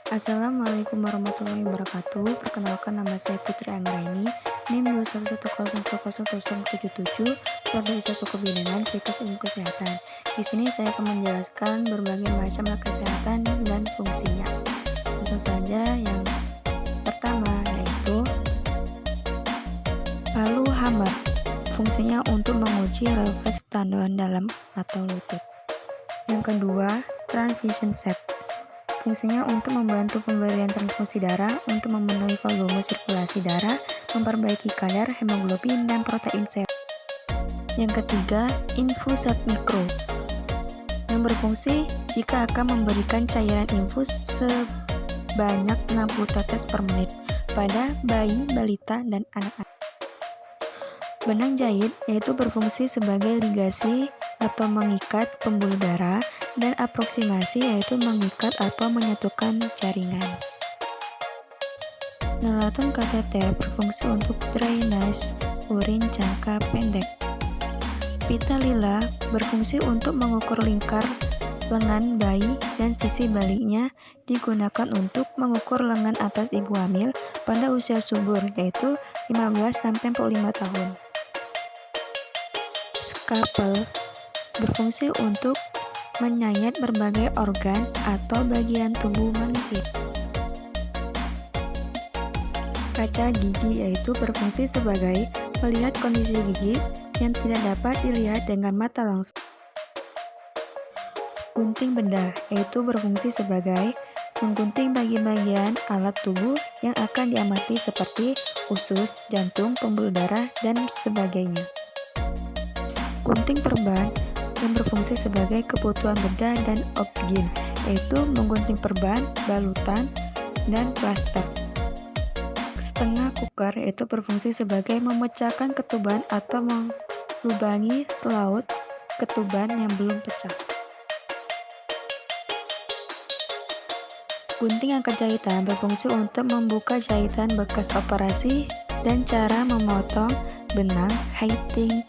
Assalamualaikum warahmatullahi wabarakatuh. Perkenalkan, nama saya Putri Anggraini, NIM 211100077, prodi S1 Kebidanan Fakultas Ilmu Kesehatan. Di sini saya akan menjelaskan berbagai macam alat kesehatan dan fungsinya. Langsung saja, yang pertama yaitu palu hammer. Fungsinya untuk menguji refleks tendoan dalam atau lutut. Yang kedua, transfusion set. Fungsinya untuk membantu pemberian transfusi darah untuk memenuhi volume sirkulasi darah, memperbaiki kadar hemoglobin dan protein serum. Yang ketiga, infusat mikro, yang berfungsi jika akan memberikan cairan infus sebanyak 60 tetes per menit pada bayi, balita, dan anak-anak. Benang jahit yaitu berfungsi sebagai ligasi atau mengikat pembuluh darah, dan aproksimasi yaitu mengikat atau menyatukan jaringan. Nalaton kateter berfungsi untuk drainase urin jangka pendek. Pita lila berfungsi untuk mengukur lingkar lengan bayi dan sisi baliknya, digunakan untuk mengukur lengan atas ibu hamil pada usia subur yaitu 15-45 tahun. Scalpel berfungsi untuk menyayat berbagai organ atau bagian tubuh manusia. Kaca gigi yaitu berfungsi sebagai melihat kondisi gigi yang tidak dapat dilihat dengan mata langsung. Gunting bedah yaitu berfungsi sebagai menggunting bagian alat tubuh yang akan diamati seperti usus, jantung, pembuluh darah, dan sebagainya. Gunting perban yang berfungsi sebagai kebutuhan bedah dan obgyn, yaitu menggunting perban, balutan, dan plaster. Setengah cooker yaitu berfungsi sebagai memecahkan ketuban atau melubangi selaut ketuban yang belum pecah. Gunting angkat jahitan berfungsi untuk membuka jahitan bekas operasi dan cara memotong benang hiding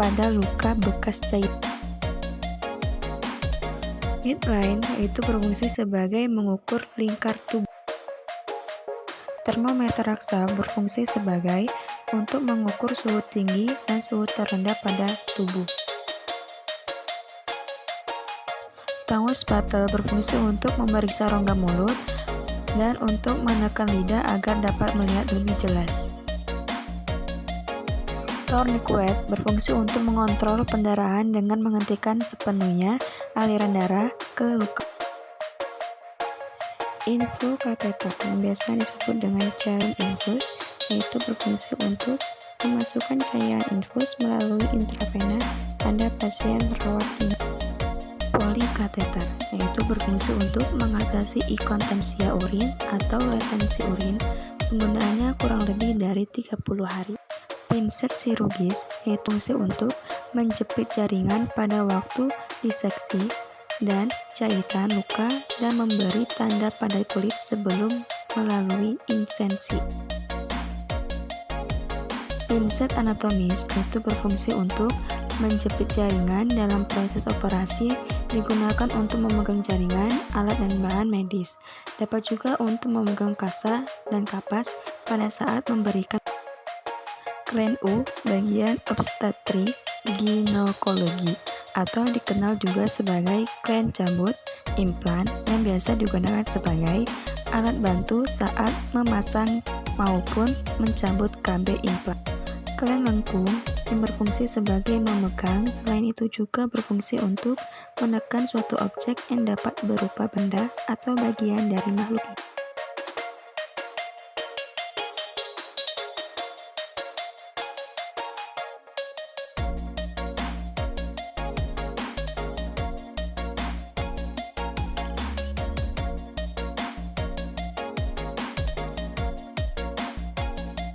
pada luka bekas jahit. Midline yaitu berfungsi sebagai mengukur lingkar tubuh. Termometer raksa berfungsi sebagai untuk mengukur suhu tinggi dan suhu terendah pada tubuh. Tangus spatel berfungsi untuk memeriksa rongga mulut dan untuk menekan lidah agar dapat melihat lebih jelas. Tourniquet berfungsi untuk mengontrol pendarahan dengan menghentikan sepenuhnya aliran darah ke luka. Infukateter yang biasa disebut dengan jarum infus yaitu berfungsi untuk memasukkan cairan infus melalui intravena pada pasien rawat inap. Polikateter yaitu berfungsi untuk mengatasi inkontinensia urin atau retensi urin. Penggunaannya kurang lebih dari 30 hari. Pinset chirurgis yaitu fungsi untuk menjepit jaringan pada waktu diseksi dan jahitan luka dan memberi tanda pada kulit sebelum melalui insensi. Pinset anatomis itu berfungsi untuk menjepit jaringan dalam proses operasi, digunakan untuk memegang jaringan, alat dan bahan medis. Dapat juga untuk memegang kasa dan kapas pada saat memberikan. Klen U bagian obstetri ginekologi atau dikenal juga sebagai klen cambut implan yang biasa digunakan sebagai alat bantu saat memasang maupun mencabut KB implan. Klen lengkung yang berfungsi sebagai memegang, selain itu juga berfungsi untuk menekan suatu objek yang dapat berupa benda atau bagian dari makhluk hidup.